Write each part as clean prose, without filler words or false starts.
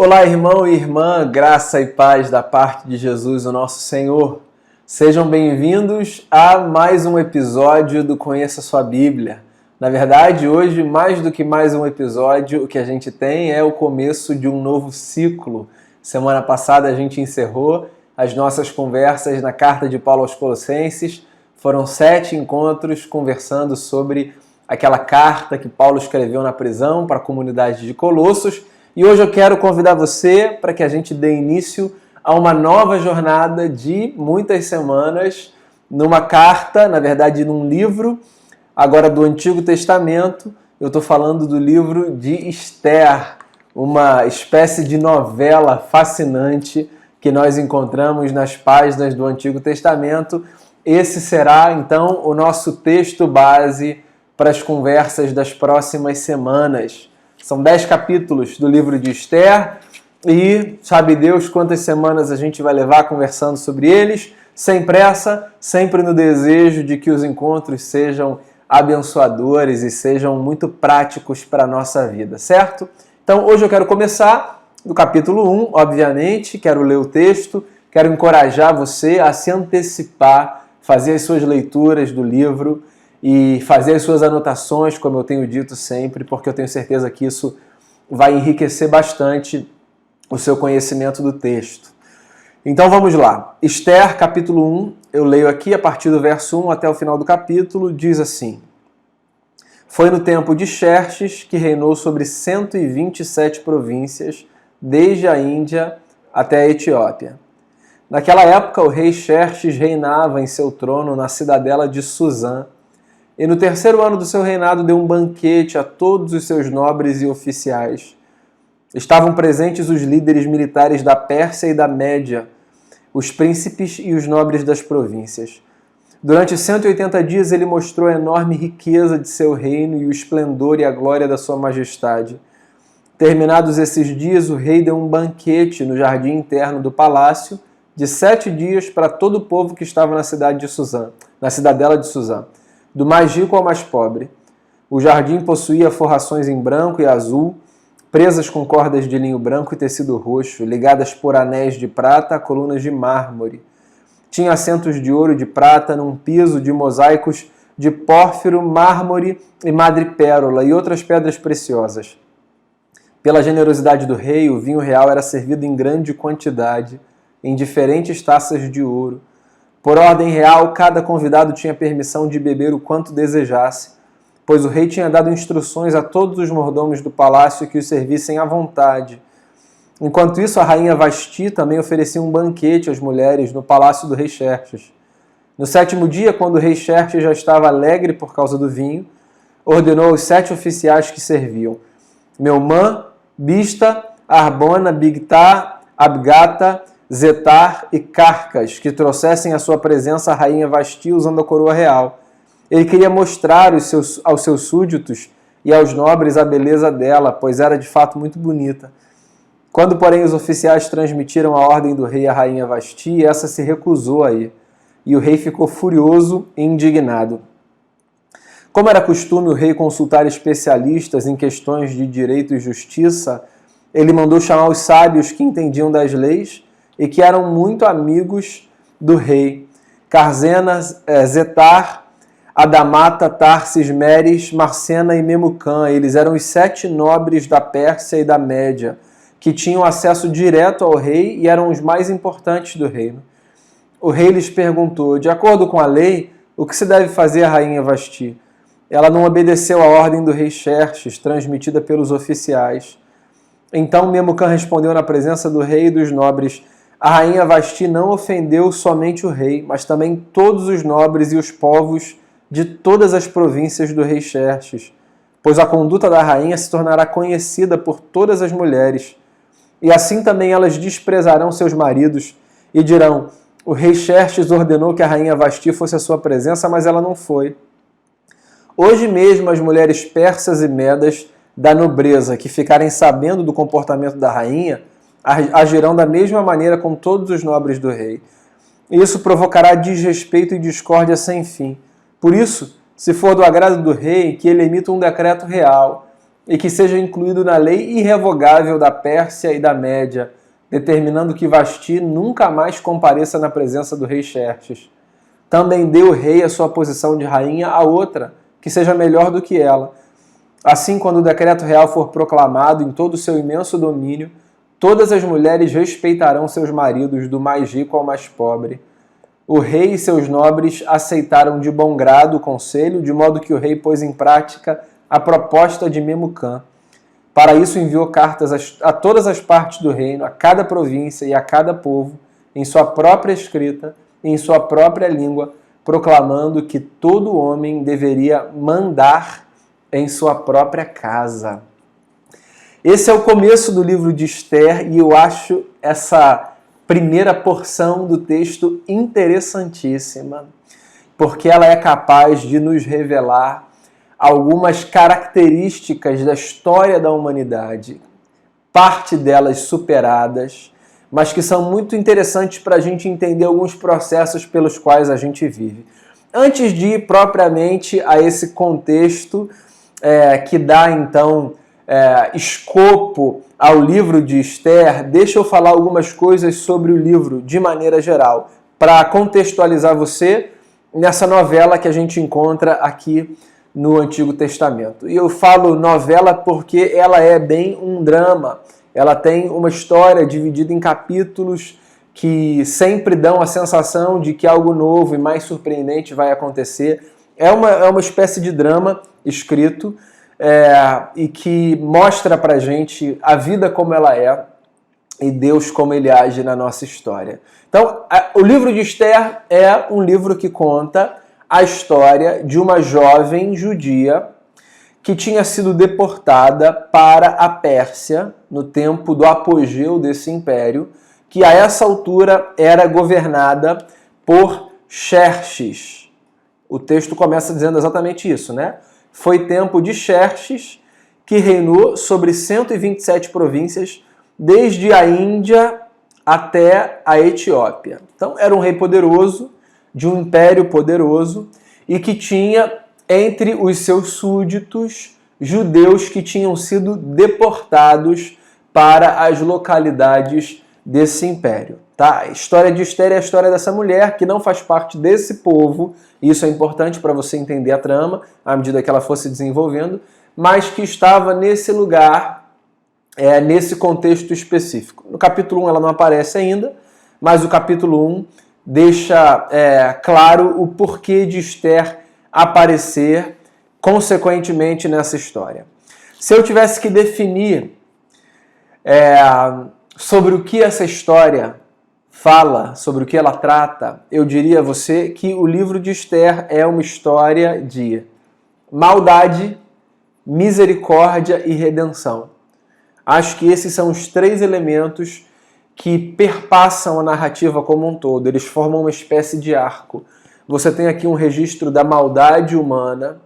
Olá, irmão e irmã, graça e paz da parte de Jesus, o nosso Senhor. Sejam bem-vindos a mais um episódio do Conheça Sua Bíblia. Na verdade, hoje, mais do que mais um episódio, o que a gente tem é o começo de um novo ciclo. Semana passada a gente encerrou as nossas conversas na carta de Paulo aos Colossenses. Foram 7 encontros conversando sobre aquela carta que Paulo escreveu na prisão para a comunidade de Colossos. E hoje eu quero convidar você para que a gente dê início a uma nova jornada de muitas semanas numa carta, na verdade num livro, agora do Antigo Testamento. Eu estou falando do livro de Esther, uma espécie de novela fascinante que nós encontramos nas páginas do Antigo Testamento. Esse será, então, o nosso texto base para as conversas das próximas semanas. São 10 capítulos do livro de Esther e sabe Deus quantas semanas a gente vai levar conversando sobre eles, sem pressa, sempre no desejo de que os encontros sejam abençoadores e sejam muito práticos para a nossa vida, certo? Então hoje eu quero começar do capítulo 1, obviamente, quero ler o texto, quero encorajar você a se antecipar, fazer as suas leituras do livro e fazer as suas anotações, como eu tenho dito sempre, porque eu tenho certeza que isso vai enriquecer bastante o seu conhecimento do texto. Então vamos lá. Esther, capítulo 1, eu leio aqui a partir do verso 1 até o final do capítulo, diz assim: Foi no tempo de Xerxes que reinou sobre 127 províncias, desde a Índia até a Etiópia. Naquela época, o rei Xerxes reinava em seu trono na cidadela de Suzã, e no terceiro ano do seu reinado deu um banquete a todos os seus nobres e oficiais. Estavam presentes os líderes militares da Pérsia e da Média, os príncipes e os nobres das províncias. Durante 180 dias ele mostrou a enorme riqueza de seu reino e o esplendor e a glória da sua majestade. Terminados esses dias, o rei deu um banquete no jardim interno do palácio de 7 dias para todo o povo que estava na cidade de Suzã, na cidadela de Suzã, do mais rico ao mais pobre. O jardim possuía forrações em branco e azul, presas com cordas de linho branco e tecido roxo, ligadas por anéis de prata a colunas de mármore. Tinha assentos de ouro e de prata num piso de mosaicos de pórfiro, mármore e madrepérola e outras pedras preciosas. Pela generosidade do rei, o vinho real era servido em grande quantidade, em diferentes taças de ouro. Por ordem real, cada convidado tinha permissão de beber o quanto desejasse, pois o rei tinha dado instruções a todos os mordomos do palácio que os servissem à vontade. Enquanto isso, a rainha Vasti também oferecia um banquete às mulheres no palácio do rei Xerxes. No 7º dia, quando o rei Xerxes já estava alegre por causa do vinho, ordenou aos 7 oficiais que serviam: Meumã, Bista, Arbona, Bigtá, Abgata, Zetar e Carcas, que trouxessem à sua presença a rainha Vasti usando a coroa real. Ele queria mostrar aos seus súditos e aos nobres a beleza dela, pois era de fato muito bonita. Quando, porém, os oficiais transmitiram a ordem do rei à rainha Vasti, essa se recusou a ir, e o rei ficou furioso e indignado. Como era costume o rei consultar especialistas em questões de direito e justiça, ele mandou chamar os sábios que entendiam das leis e que eram muito amigos do rei: Carzena, Zetar, Adamata, Tarsis, Meres, Marcena e Memucã. Eles eram os 7 nobres da Pérsia e da Média, que tinham acesso direto ao rei e eram os mais importantes do reino. O rei lhes perguntou: de acordo com a lei, o que se deve fazer à rainha Vasti? Ela não obedeceu à ordem do rei Xerxes, transmitida pelos oficiais. Então Memucã respondeu na presença do rei e dos nobres: a rainha Vasti não ofendeu somente o rei, mas também todos os nobres e os povos de todas as províncias do rei Xerxes, pois a conduta da rainha se tornará conhecida por todas as mulheres. E assim também elas desprezarão seus maridos e dirão: o rei Xerxes ordenou que a rainha Vasti fosse à sua presença, mas ela não foi. Hoje mesmo as mulheres persas e medas da nobreza que ficarem sabendo do comportamento da rainha agirão da mesma maneira com todos os nobres do rei. Isso provocará desrespeito e discórdia sem fim. Por isso, se for do agrado do rei, que ele emita um decreto real e que seja incluído na lei irrevogável da Pérsia e da Média, determinando que Vasti nunca mais compareça na presença do rei Xerxes. Também dê o rei a sua posição de rainha a outra, que seja melhor do que ela. Assim, quando o decreto real for proclamado em todo o seu imenso domínio, todas as mulheres respeitarão seus maridos, do mais rico ao mais pobre. O rei e seus nobres aceitaram de bom grado o conselho, de modo que o rei pôs em prática a proposta de Memucã. Para isso enviou cartas a todas as partes do reino, a cada província e a cada povo, em sua própria escrita e em sua própria língua, proclamando que todo homem deveria mandar em sua própria casa. Esse é o começo do livro de Esther e eu acho essa primeira porção do texto interessantíssima, porque ela é capaz de nos revelar algumas características da história da humanidade, parte delas superadas, mas que são muito interessantes para a gente entender alguns processos pelos quais a gente vive. Antes de ir propriamente a esse contexto que dá então escopo ao livro de Esther, deixa eu falar algumas coisas sobre o livro de maneira geral, para contextualizar você nessa novela que a gente encontra aqui no Antigo Testamento. E eu falo novela porque ela é bem um drama. Ela tem uma história dividida em capítulos que sempre dão a sensação de que algo novo e mais surpreendente vai acontecer. É uma espécie de drama escrito e que mostra pra gente a vida como ela é e Deus como ele age na nossa história. Então, o livro de Esther é um livro que conta a história de uma jovem judia que tinha sido deportada para a Pérsia no tempo do apogeu desse império, que a essa altura era governada por Xerxes. O texto começa dizendo exatamente isso, né? Foi tempo de Xerxes, que reinou sobre 127 províncias, desde a Índia até a Etiópia. Então, era um rei poderoso, de um império poderoso, e que tinha entre os seus súditos judeus que tinham sido deportados para as localidades desse império. Tá? A história de Esther é a história dessa mulher que não faz parte desse povo, e isso é importante para você entender a trama, à medida que ela fosse desenvolvendo, mas que estava nesse lugar, nesse contexto específico. No capítulo 1 ela não aparece ainda, mas o capítulo 1 deixa claro o porquê de Esther aparecer consequentemente nessa história. Se eu tivesse que definir sobre o que essa história fala, sobre o que ela trata, eu diria a você que o livro de Esther é uma história de maldade, misericórdia e redenção. Acho que esses são os três elementos que perpassam a narrativa como um todo. Eles formam uma espécie de arco. Você tem aqui um registro da maldade humana,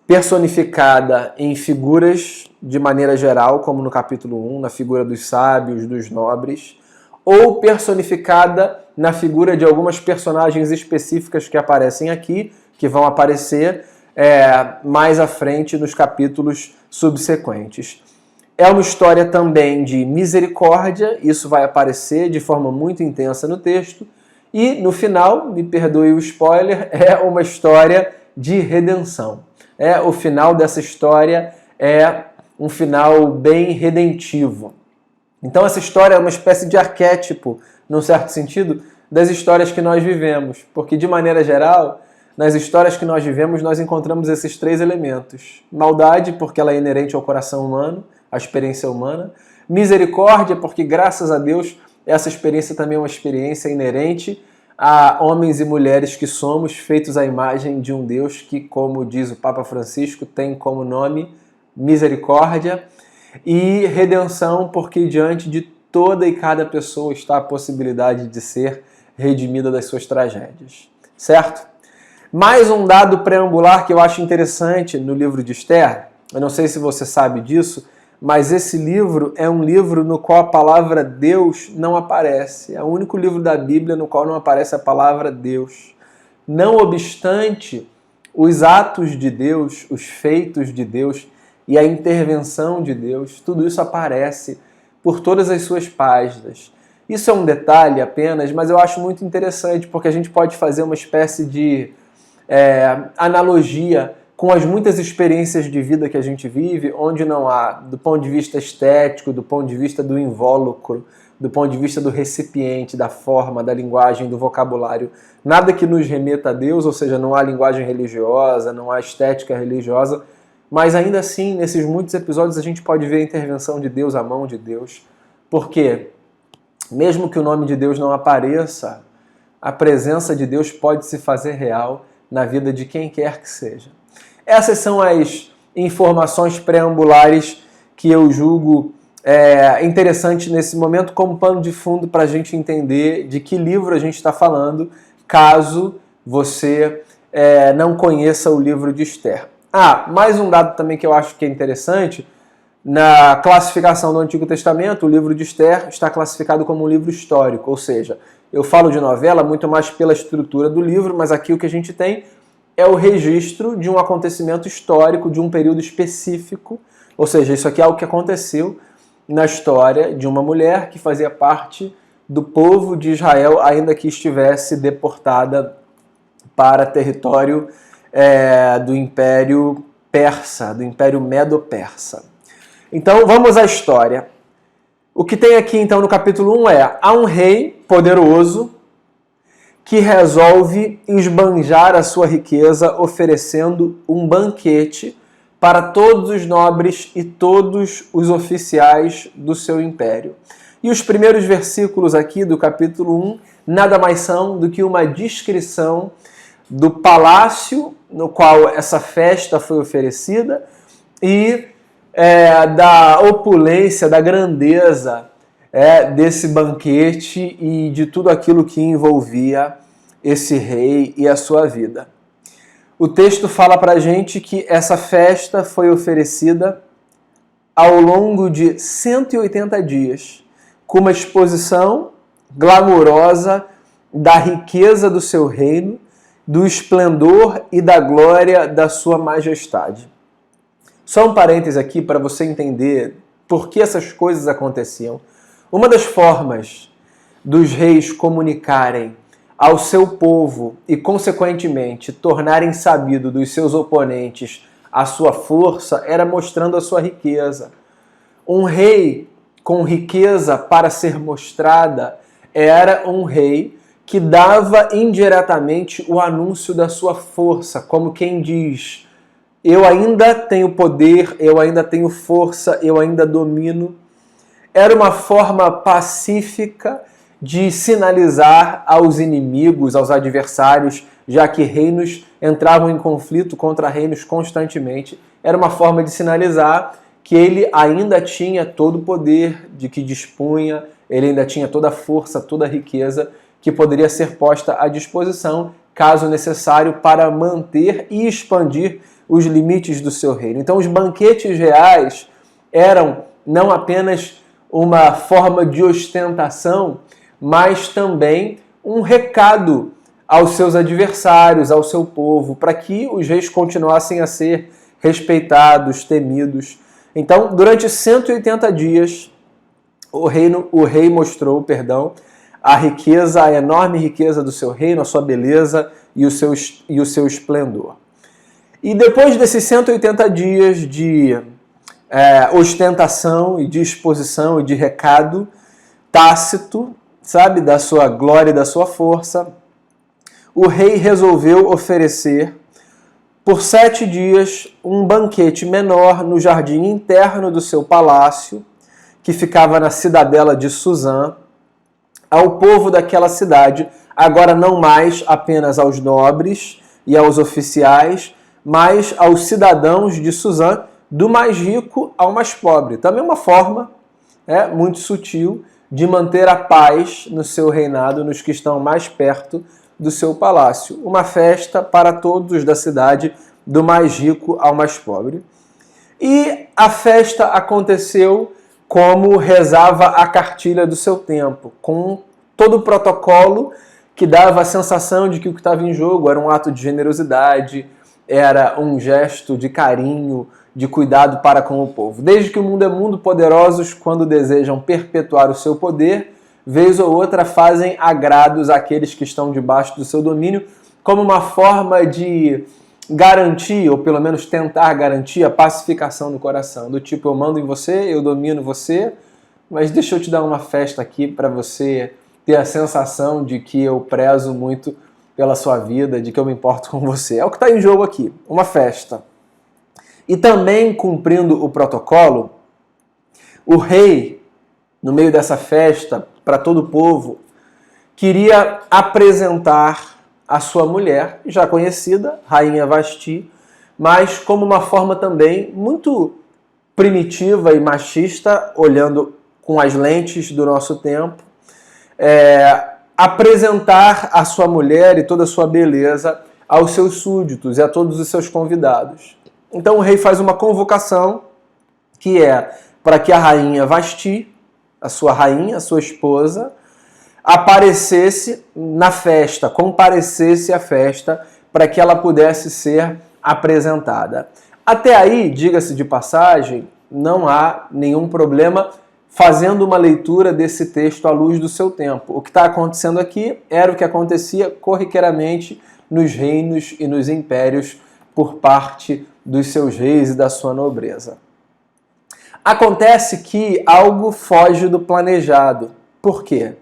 personificada em figuras de maneira geral, como no capítulo 1, na figura dos sábios, dos nobres, ou personificada na figura de algumas personagens específicas que aparecem aqui, que vão aparecer mais à frente nos capítulos subsequentes. É uma história também de misericórdia, isso vai aparecer de forma muito intensa no texto, e no final, me perdoe o spoiler, é uma história de redenção. O final dessa história é um final bem redentivo. Então essa história é uma espécie de arquétipo, num certo sentido, das histórias que nós vivemos, porque de maneira geral, nas histórias que nós vivemos, nós encontramos esses três elementos. Maldade, porque ela é inerente ao coração humano, à experiência humana. Misericórdia, porque graças a Deus essa experiência também é uma experiência inerente a homens e mulheres que somos feitos à imagem de um Deus que, como diz o Papa Francisco, tem como nome misericórdia. E redenção, porque diante de toda e cada pessoa está a possibilidade de ser redimida das suas tragédias. Certo? Mais um dado preambular que eu acho interessante no livro de Esther, eu não sei se você sabe disso, mas esse livro é um livro no qual a palavra Deus não aparece. É o único livro da Bíblia no qual não aparece a palavra Deus. Não obstante, os atos de Deus, os feitos de Deus e a intervenção de Deus, tudo isso aparece por todas as suas páginas. Isso é um detalhe apenas, mas eu acho muito interessante, porque a gente pode fazer uma espécie de analogia com as muitas experiências de vida que a gente vive, onde não há, do ponto de vista estético, do ponto de vista do invólucro, do ponto de vista do recipiente, da forma, da linguagem, do vocabulário, nada que nos remeta a Deus, ou seja, não há linguagem religiosa, não há estética religiosa, mas ainda assim, nesses muitos episódios, a gente pode ver a intervenção de Deus, a mão de Deus, porque mesmo que o nome de Deus não apareça, a presença de Deus pode se fazer real na vida de quem quer que seja. Essas são as informações preambulares que eu julgo interessante nesse momento como pano de fundo para a gente entender de que livro a gente está falando, caso você não conheça o livro de Esther. Mais um dado também que eu acho que é interessante, na classificação do Antigo Testamento, o livro de Esther está classificado como um livro histórico, ou seja, eu falo de novela muito mais pela estrutura do livro, mas aqui o que a gente tem é o registro de um acontecimento histórico, de um período específico, ou seja, isso aqui é algo que aconteceu na história de uma mulher que fazia parte do povo de Israel, ainda que estivesse deportada para território do Império Persa, do Império Medo-Persa. Então vamos à história. O que tem aqui então no capítulo 1 há um rei poderoso que resolve esbanjar a sua riqueza oferecendo um banquete para todos os nobres e todos os oficiais do seu império. E os primeiros versículos aqui do capítulo 1 nada mais são do que uma descrição do palácio no qual essa festa foi oferecida e da opulência, da grandeza desse banquete e de tudo aquilo que envolvia esse rei e a sua vida. O texto fala pra gente que essa festa foi oferecida ao longo de 180 dias, com uma exposição glamourosa da riqueza do seu reino, do esplendor e da glória da sua majestade. Só um parêntese aqui para você entender por que essas coisas aconteciam. Uma das formas dos reis comunicarem ao seu povo e, consequentemente, tornarem sabido dos seus oponentes a sua força era mostrando a sua riqueza. Um rei com riqueza para ser mostrada era um rei que dava indiretamente o anúncio da sua força, como quem diz: eu ainda tenho poder, eu ainda tenho força, eu ainda domino. Era uma forma pacífica de sinalizar aos inimigos, aos adversários, já que reinos entravam em conflito contra reinos constantemente. Era uma forma de sinalizar que ele ainda tinha todo o poder de que dispunha, ele ainda tinha toda a força, toda a riqueza que poderia ser posta à disposição, caso necessário, para manter e expandir os limites do seu reino. Então os banquetes reais eram não apenas uma forma de ostentação, mas também um recado aos seus adversários, ao seu povo, para que os reis continuassem a ser respeitados, temidos. Então, durante 180 dias, o rei mostrou, a riqueza, a enorme riqueza do seu reino, a sua beleza e o seu esplendor. E depois desses 180 dias de ostentação e de exposição e de recado tácito, sabe, da sua glória e da sua força, o rei resolveu oferecer por 7 dias um banquete menor no jardim interno do seu palácio, que ficava na cidadela de Suzã, ao povo daquela cidade, agora não mais apenas aos nobres e aos oficiais, mas aos cidadãos de Suzã, do mais rico ao mais pobre. Também uma forma muito sutil de manter a paz no seu reinado, nos que estão mais perto do seu palácio. Uma festa para todos da cidade, do mais rico ao mais pobre. E a festa aconteceu como rezava a cartilha do seu tempo, com todo o protocolo que dava a sensação de que o que estava em jogo era um ato de generosidade, era um gesto de carinho de cuidado para com o povo. Desde que o mundo é mundo, poderosos, quando desejam perpetuar o seu poder, vez ou outra fazem agrados àqueles que estão debaixo do seu domínio, como uma forma de garantir, ou pelo menos tentar garantir, a pacificação do coração. Do tipo, eu mando em você, eu domino você, mas deixa eu te dar uma festa aqui para você ter a sensação de que eu prezo muito pela sua vida, de que eu me importo com você. É o que está em jogo aqui, uma festa. E também, cumprindo o protocolo, o rei, no meio dessa festa, para todo o povo, queria apresentar a sua mulher, já conhecida, Rainha Vasti, mas como uma forma também muito primitiva e machista, olhando com as lentes do nosso tempo, apresentar a sua mulher e toda a sua beleza aos seus súditos e a todos os seus convidados. Então o rei faz uma convocação que é para que a Rainha Vasti, a sua rainha, a sua esposa, aparecesse na festa, comparecesse à festa para que ela pudesse ser apresentada. Até aí, diga-se de passagem, não há nenhum problema fazendo uma leitura desse texto à luz do seu tempo. O que está acontecendo aqui era o que acontecia corriqueiramente nos reinos e nos impérios por parte dos seus reis e da sua nobreza. Acontece que algo foge do planejado. Por quê?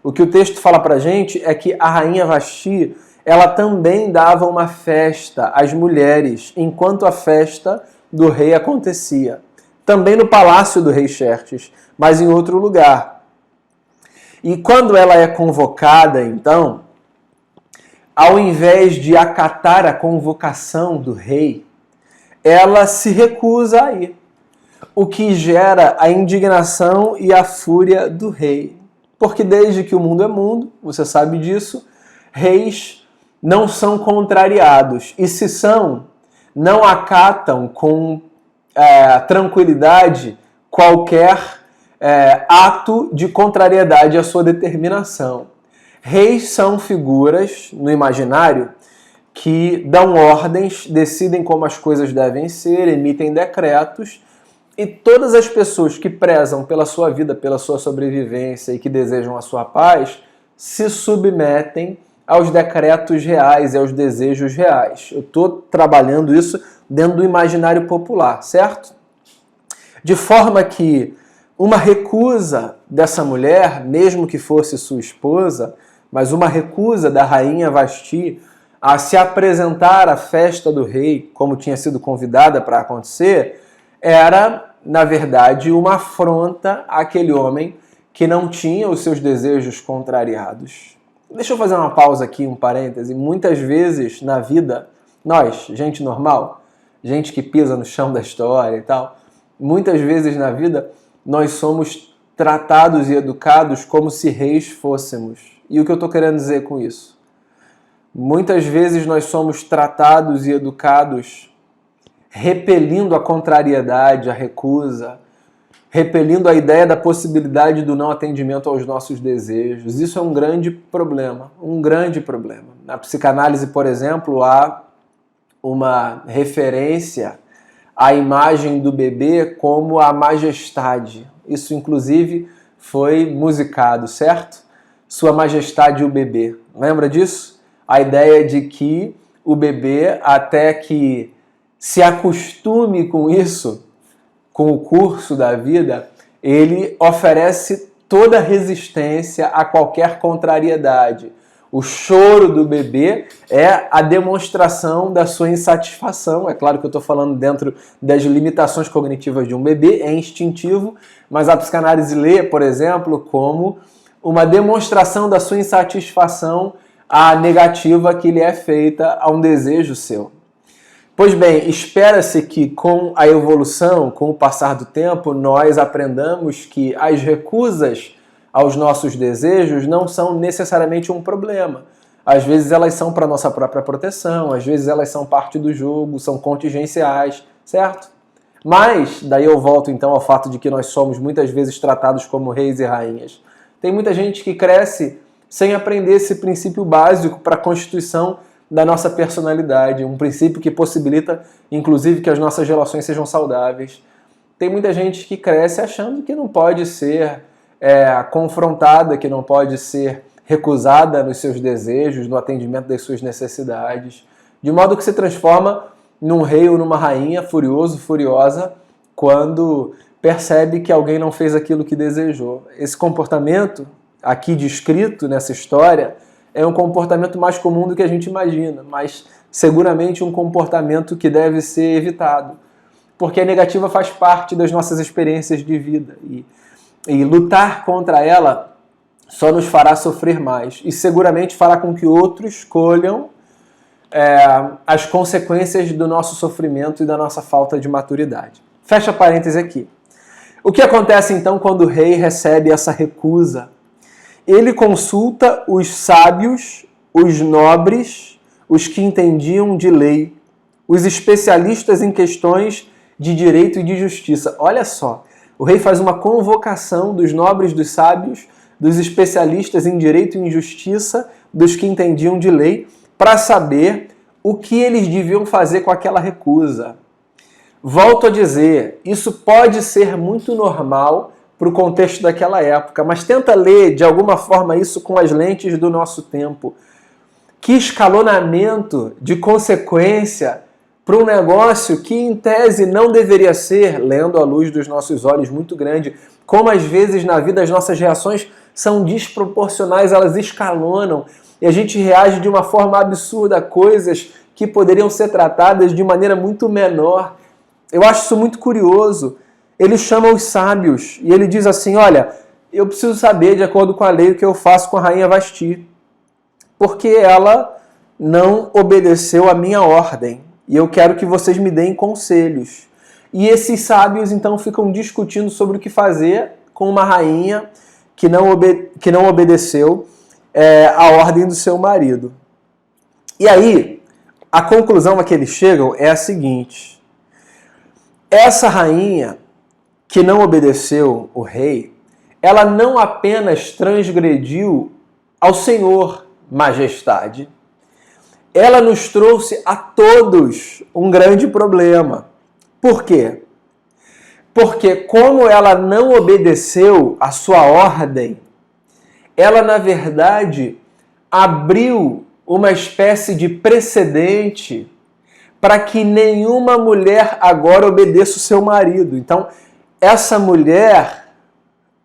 O que o texto fala pra gente é que a Rainha Vasti, ela também dava uma festa às mulheres, enquanto a festa do rei acontecia. Também no palácio do rei Xerxes, mas em outro lugar. E quando ela é convocada, então, ao invés de acatar a convocação do rei, ela se recusa a ir, o que gera a indignação e a fúria do rei. Porque desde que o mundo é mundo, você sabe disso, reis não são contrariados. E se são, não acatam com tranquilidade qualquer ato de contrariedade à sua determinação. Reis são figuras, no imaginário, que dão ordens, decidem como as coisas devem ser, emitem decretos, e todas as pessoas que prezam pela sua vida, pela sua sobrevivência e que desejam a sua paz, se submetem aos decretos reais e aos desejos reais. Eu estou trabalhando isso dentro do imaginário popular, certo? De forma que uma recusa dessa mulher, mesmo que fosse sua esposa, mas uma recusa da Rainha Vasti a se apresentar à festa do rei, como tinha sido convidada para acontecer, era, na verdade, uma afronta àquele homem que não tinha os seus desejos contrariados. Deixa eu fazer uma pausa aqui, um parêntese. Muitas vezes na vida, nós, gente normal, gente que pisa no chão da história e tal, muitas vezes na vida nós somos tratados e educados como se reis fôssemos. E o que eu estou querendo dizer com isso? Muitas vezes nós somos tratados e educados repelindo a contrariedade, a recusa, repelindo a ideia da possibilidade do não atendimento aos nossos desejos. Isso é um grande problema, um grande problema. Na psicanálise, por exemplo, há uma referência à imagem do bebê como a majestade. Isso, inclusive, foi musicado, certo? Sua Majestade o Bebê. Lembra disso? A ideia de que o bebê, até que se acostume com isso, com o curso da vida, ele oferece toda resistência a qualquer contrariedade. O choro do bebê é a demonstração da sua insatisfação. É claro que eu estou falando dentro das limitações cognitivas de um bebê, é instintivo, mas a psicanálise lê, por exemplo, como uma demonstração da sua insatisfação à negativa que lhe é feita a um desejo seu. Pois bem, espera-se que com a evolução, com o passar do tempo, nós aprendamos que as recusas aos nossos desejos não são necessariamente um problema. Às vezes elas são para nossa própria proteção, às vezes elas são parte do jogo, são contingenciais, certo? Mas, daí eu volto então ao fato de que nós somos muitas vezes tratados como reis e rainhas. Tem muita gente que cresce sem aprender esse princípio básico para a constituição da nossa personalidade, um princípio que possibilita, inclusive, que as nossas relações sejam saudáveis. Tem muita gente que cresce achando que não pode ser confrontada, que não pode ser recusada nos seus desejos, no atendimento das suas necessidades, de modo que se transforma num rei ou numa rainha furioso, furiosa, quando percebe que alguém não fez aquilo que desejou. Esse comportamento, aqui descrito nessa história, é um comportamento mais comum do que a gente imagina, mas seguramente um comportamento que deve ser evitado, porque a negativa faz parte das nossas experiências de vida e lutar contra ela só nos fará sofrer mais e seguramente fará com que outros escolham as consequências do nosso sofrimento e da nossa falta de maturidade. Fecha parênteses aqui. O que acontece então quando o rei recebe essa recusa? Ele consulta os sábios, os nobres, os que entendiam de lei, os especialistas em questões de direito e de justiça. Olha só, o rei faz uma convocação dos nobres, dos sábios, dos especialistas em direito e em justiça, dos que entendiam de lei, para saber o que eles deviam fazer com aquela recusa. Volto a dizer, isso pode ser muito normal para o contexto daquela época, mas tenta ler de alguma forma isso com as lentes do nosso tempo. Que escalonamento de consequência para um negócio que em tese não deveria ser, lendo à luz dos nossos olhos, muito grande. Como às vezes na vida as nossas reações são desproporcionais, elas escalonam e a gente reage de uma forma absurda a coisas que poderiam ser tratadas de maneira muito menor. Eu acho isso muito curioso. Ele chama os sábios e ele diz assim, olha, eu preciso saber, de acordo com a lei, o que eu faço com a rainha Vasti, porque ela não obedeceu a minha ordem e eu quero que vocês me deem conselhos. E esses sábios então ficam discutindo sobre o que fazer com uma rainha que não obedeceu a ordem do seu marido. E aí, a conclusão a que eles chegam é a seguinte: essa rainha que não obedeceu o rei, ela não apenas transgrediu ao Senhor, majestade, ela nos trouxe a todos um grande problema. Por quê? Porque como ela não obedeceu a sua ordem, ela na verdade abriu uma espécie de precedente para que nenhuma mulher agora obedeça o seu marido. Então, essa mulher,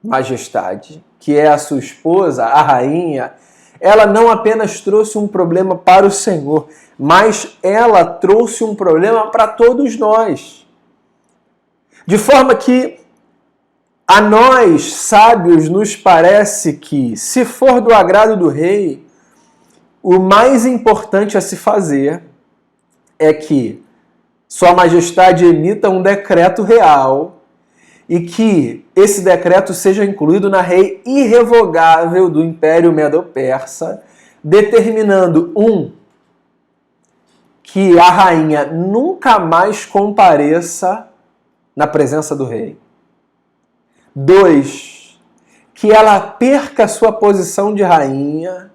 majestade, que é a sua esposa, a rainha, ela não apenas trouxe um problema para o Senhor, mas ela trouxe um problema para todos nós. De forma que a nós, sábios, nos parece que, se for do agrado do rei, o mais importante a se fazer é que Sua Majestade emita um decreto real e que esse decreto seja incluído na lei irrevogável do Império Medo-Persa, determinando, que a rainha nunca mais compareça na presença do rei. 2, que ela perca sua posição de rainha,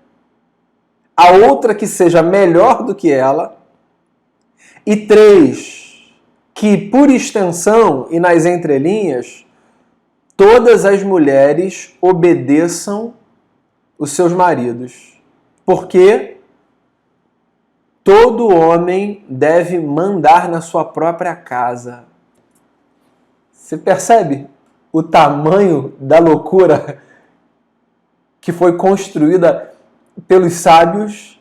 a outra que seja melhor do que ela. E 3, que por extensão e nas entrelinhas, todas as mulheres obedeçam os seus maridos. Porque todo homem deve mandar na sua própria casa. Você percebe o tamanho da loucura que foi construída pelos sábios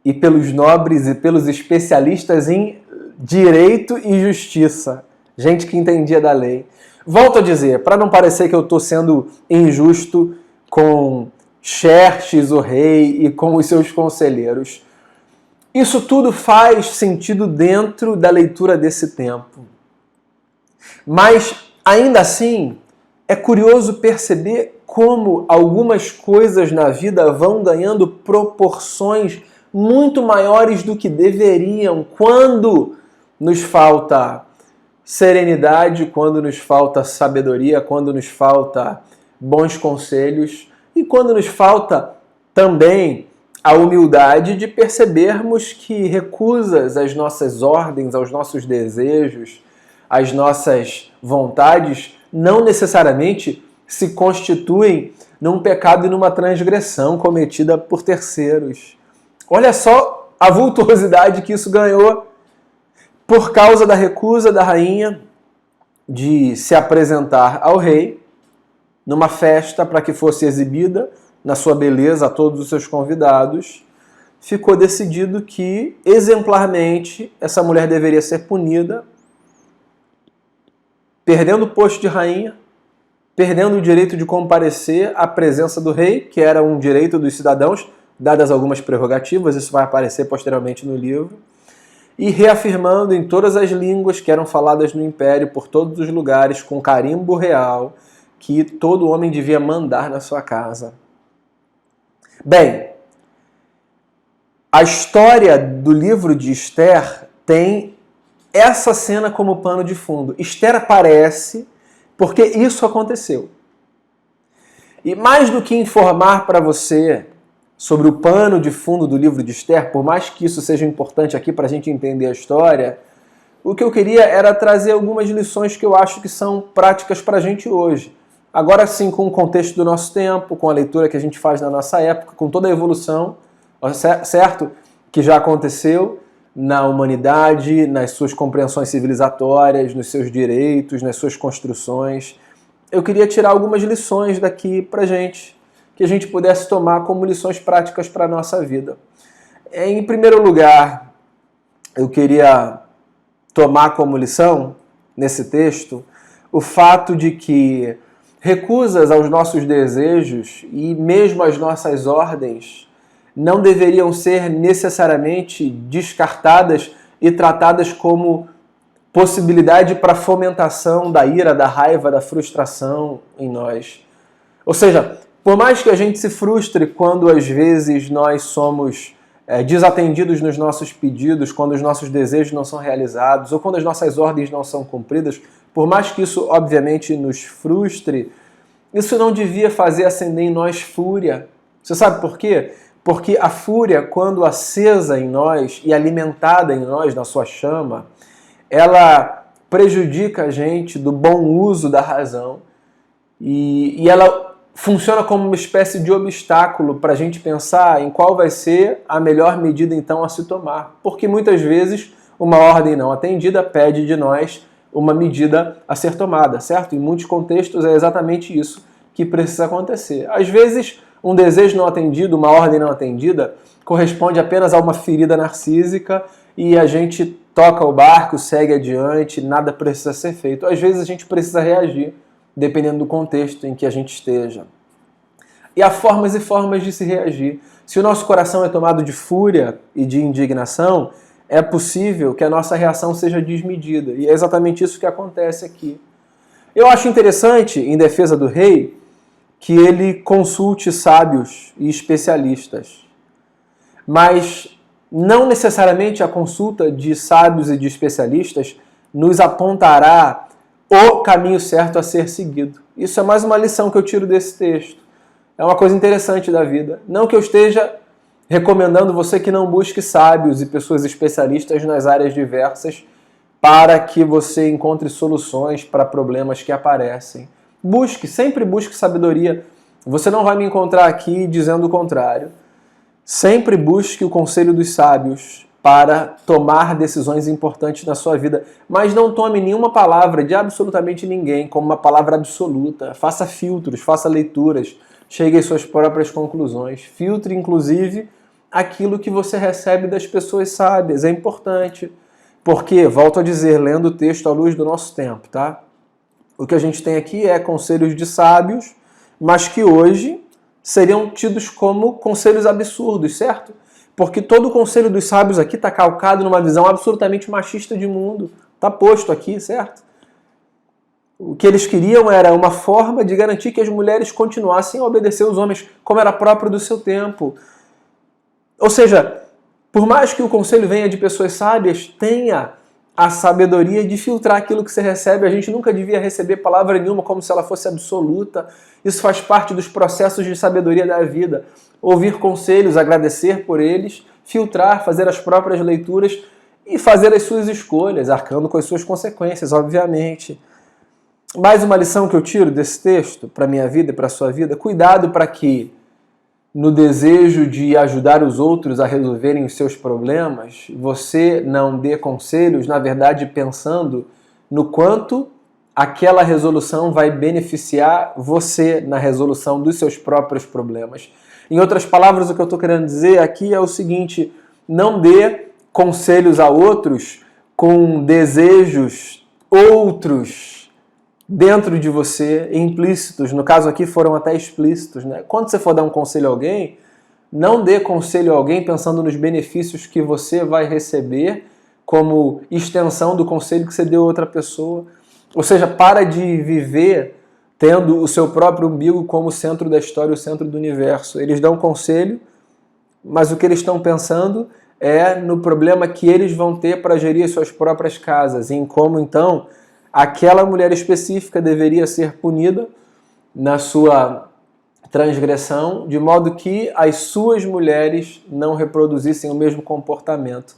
e pelos nobres e pelos especialistas em direito e justiça, gente que entendia da lei. Volto a dizer, para não parecer que eu estou sendo injusto com Xerxes, o rei, e com os seus conselheiros, isso tudo faz sentido dentro da leitura desse tempo. Mas, ainda assim, é curioso perceber como algumas coisas na vida vão ganhando proporções muito maiores do que deveriam quando nos falta serenidade, quando nos falta sabedoria, quando nos falta bons conselhos e quando nos falta também a humildade de percebermos que recusas às nossas ordens, aos nossos desejos, às nossas vontades, não necessariamente se constituem num pecado e numa transgressão cometida por terceiros. Olha só a vultuosidade que isso ganhou por causa da recusa da rainha de se apresentar ao rei numa festa para que fosse exibida na sua beleza a todos os seus convidados. Ficou decidido que, exemplarmente, essa mulher deveria ser punida, perdendo o posto de rainha, perdendo o direito de comparecer à presença do rei, que era um direito dos cidadãos, dadas algumas prerrogativas, isso vai aparecer posteriormente no livro, e reafirmando em todas as línguas que eram faladas no Império, por todos os lugares, com carimbo real, que todo homem devia mandar na sua casa. Bem, a história do livro de Esther tem essa cena como pano de fundo. Esther aparece porque isso aconteceu. E mais do que informar para você sobre o pano de fundo do livro de Esther, por mais que isso seja importante aqui para a gente entender a história, o que eu queria era trazer algumas lições que eu acho que são práticas para a gente hoje. Agora sim, com o contexto do nosso tempo, com a leitura que a gente faz na nossa época, com toda a evolução, certo? Que já aconteceu na humanidade, nas suas compreensões civilizatórias, nos seus direitos, nas suas construções. Eu queria tirar algumas lições daqui pra gente, que a gente pudesse tomar como lições práticas para a nossa vida. Em primeiro lugar, eu queria tomar como lição, nesse texto, o fato de que recusas aos nossos desejos e mesmo às nossas ordens não deveriam ser necessariamente descartadas e tratadas como possibilidade para fomentação da ira, da raiva, da frustração em nós. Ou seja, por mais que a gente se frustre quando às vezes nós somos desatendidos nos nossos pedidos, quando os nossos desejos não são realizados ou quando as nossas ordens não são cumpridas, por mais que isso obviamente nos frustre, isso não devia fazer acender em nós fúria. Você sabe por quê? Porque a fúria, quando acesa em nós e alimentada em nós, na sua chama, ela prejudica a gente do bom uso da razão e ela funciona como uma espécie de obstáculo para a gente pensar em qual vai ser a melhor medida então a se tomar. Porque muitas vezes uma ordem não atendida pede de nós uma medida a ser tomada, certo? Em muitos contextos é exatamente isso que precisa acontecer. Às vezes, um desejo não atendido, uma ordem não atendida, corresponde apenas a uma ferida narcísica e a gente toca o barco, segue adiante, nada precisa ser feito. Às vezes a gente precisa reagir, dependendo do contexto em que a gente esteja. E há formas e formas de se reagir. Se o nosso coração é tomado de fúria e de indignação, é possível que a nossa reação seja desmedida. E é exatamente isso que acontece aqui. Eu acho interessante, em defesa do rei, que ele consulte sábios e especialistas. Mas não necessariamente a consulta de sábios e de especialistas nos apontará o caminho certo a ser seguido. Isso é mais uma lição que eu tiro desse texto. É uma coisa interessante da vida. Não que eu esteja recomendando você que não busque sábios e pessoas especialistas nas áreas diversas para que você encontre soluções para problemas que aparecem. Busque, sempre busque sabedoria. Você não vai me encontrar aqui dizendo o contrário. Sempre busque o conselho dos sábios para tomar decisões importantes na sua vida. Mas não tome nenhuma palavra de absolutamente ninguém como uma palavra absoluta. Faça filtros, faça leituras, chegue às suas próprias conclusões. Filtre, inclusive, aquilo que você recebe das pessoas sábias. É importante. Porque, volto a dizer, lendo o texto à luz do nosso tempo, tá? O que a gente tem aqui é conselhos de sábios, mas que hoje seriam tidos como conselhos absurdos, certo? Porque todo o conselho dos sábios aqui está calcado numa visão absolutamente machista de mundo. Está posto aqui, certo? O que eles queriam era uma forma de garantir que as mulheres continuassem a obedecer os homens, como era próprio do seu tempo. Ou seja, por mais que o conselho venha de pessoas sábias, tenha a sabedoria de filtrar aquilo que você recebe. A gente nunca devia receber palavra nenhuma como se ela fosse absoluta. Isso faz parte dos processos de sabedoria da vida. Ouvir conselhos, agradecer por eles, filtrar, fazer as próprias leituras e fazer as suas escolhas, arcando com as suas consequências, obviamente. Mais uma lição que eu tiro desse texto para a minha vida e para a sua vida: cuidado para que, no desejo de ajudar os outros a resolverem os seus problemas, você não dê conselhos, na verdade, pensando no quanto aquela resolução vai beneficiar você na resolução dos seus próprios problemas. Em outras palavras, o que eu estou querendo dizer aqui é o seguinte: não dê conselhos a outros com desejos outros dentro de você, implícitos. No caso aqui foram até explícitos, né? Quando você for dar um conselho a alguém, não dê conselho a alguém pensando nos benefícios que você vai receber como extensão do conselho que você deu a outra pessoa. Ou seja, para de viver tendo o seu próprio umbigo como centro da história, o centro do universo. Eles dão conselho, mas o que eles estão pensando é no problema que eles vão ter para gerir as suas próprias casas, e em como, então, aquela mulher específica deveria ser punida na sua transgressão, de modo que as suas mulheres não reproduzissem o mesmo comportamento.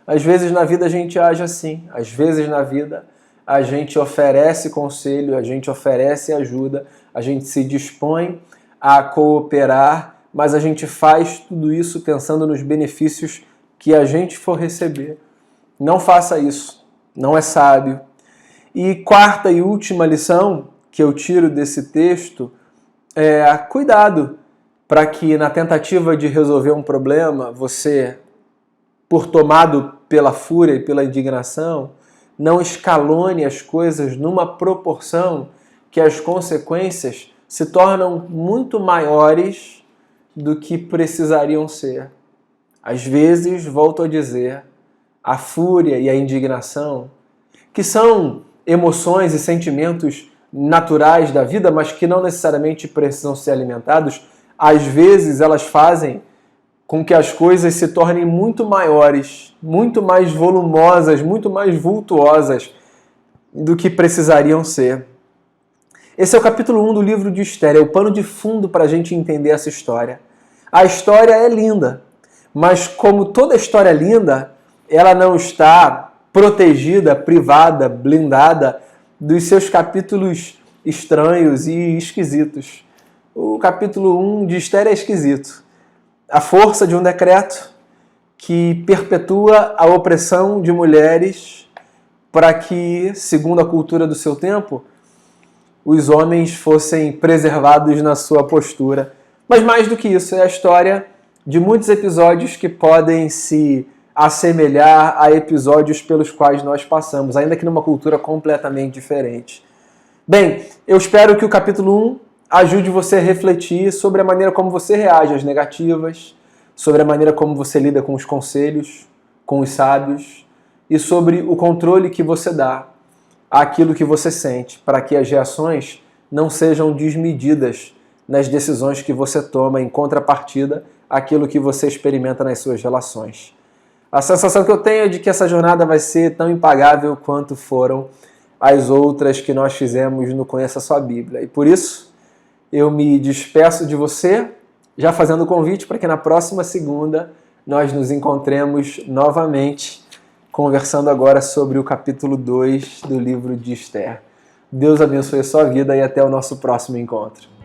Às vezes na vida a gente age assim, às vezes na vida a gente oferece conselho, a gente oferece ajuda, a gente se dispõe a cooperar, mas a gente faz tudo isso pensando nos benefícios que a gente for receber. Não faça isso, não é sábio. E quarta e última lição que eu tiro desse texto é cuidado para que na tentativa de resolver um problema, você, por tomado pela fúria e pela indignação, não escalone as coisas numa proporção que as consequências se tornam muito maiores do que precisariam ser. Às vezes, volto a dizer, a fúria e a indignação, que são emoções e sentimentos naturais da vida, mas que não necessariamente precisam ser alimentados, às vezes elas fazem com que as coisas se tornem muito maiores, muito mais volumosas, muito mais vultuosas do que precisariam ser. Esse é o capítulo 1 do livro de Esther, é o pano de fundo para a gente entender essa história. A história é linda, mas como toda história linda, ela não está protegida, privada, blindada dos seus capítulos estranhos e esquisitos. O capítulo 1 de Esther é esquisito. A força de um decreto que perpetua a opressão de mulheres para que, segundo a cultura do seu tempo, os homens fossem preservados na sua postura. Mas mais do que isso, é a história de muitos episódios que podem se assemelhar a episódios pelos quais nós passamos, ainda que numa cultura completamente diferente. Bem, eu espero que o capítulo 1 ajude você a refletir sobre a maneira como você reage às negativas, sobre a maneira como você lida com os conselhos, com os sábios, e sobre o controle que você dá àquilo que você sente, para que as reações não sejam desmedidas nas decisões que você toma em contrapartida àquilo que você experimenta nas suas relações. A sensação que eu tenho é de que essa jornada vai ser tão impagável quanto foram as outras que nós fizemos no Conheça a Sua Bíblia. E por isso, eu me despeço de você, já fazendo o convite para que na próxima segunda nós nos encontremos novamente, conversando agora sobre o capítulo 2 do livro de Esther. Deus abençoe a sua vida e até o nosso próximo encontro.